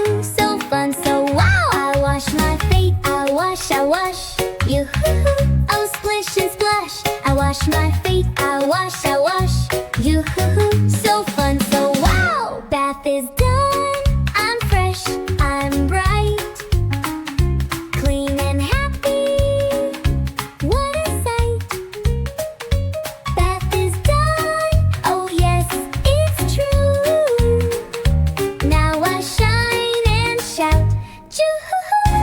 Yoo-hoo-hoo, so fun, so wow! I wash my feet, I wash, Yoo-hoo-hoo, oh splish and splash. I wash my feet, I wash, Yoo-hoo-hoo, so fun, so wow! Bath is done, I'm fresh, I'm bright, clean and happy, what a sight! Bath is done, oh yes, it's true. Now I shine and shout, Joo-hoo-hoo!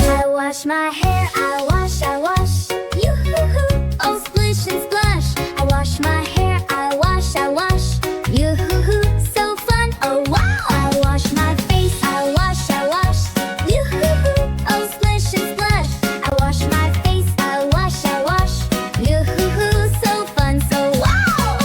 I wash my hair, I wash, Yoo-hoo-hoo, oh splish and splash. I wash my hair, I wash, Yoo-hoo-hoo, so fun, oh wow! I wash my face, I wash, Yoo-hoo-hoo, oh splish and splash. I wash my face, I wash, Yoo-hoo-hoo, so fun, so wow!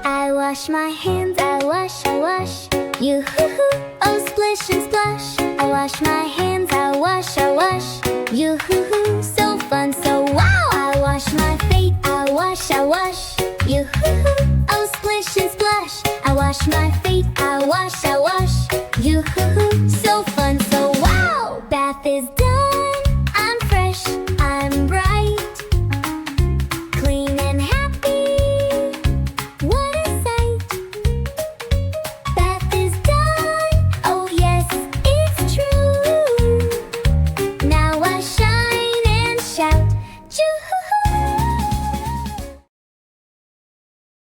I wash my hands, I wash, Yoo-hoo-hoo, oh splish and splash. I wash my hands, I wash, Yoo-hoo-hoo, so fun, so wow! I wash my feet, I wash,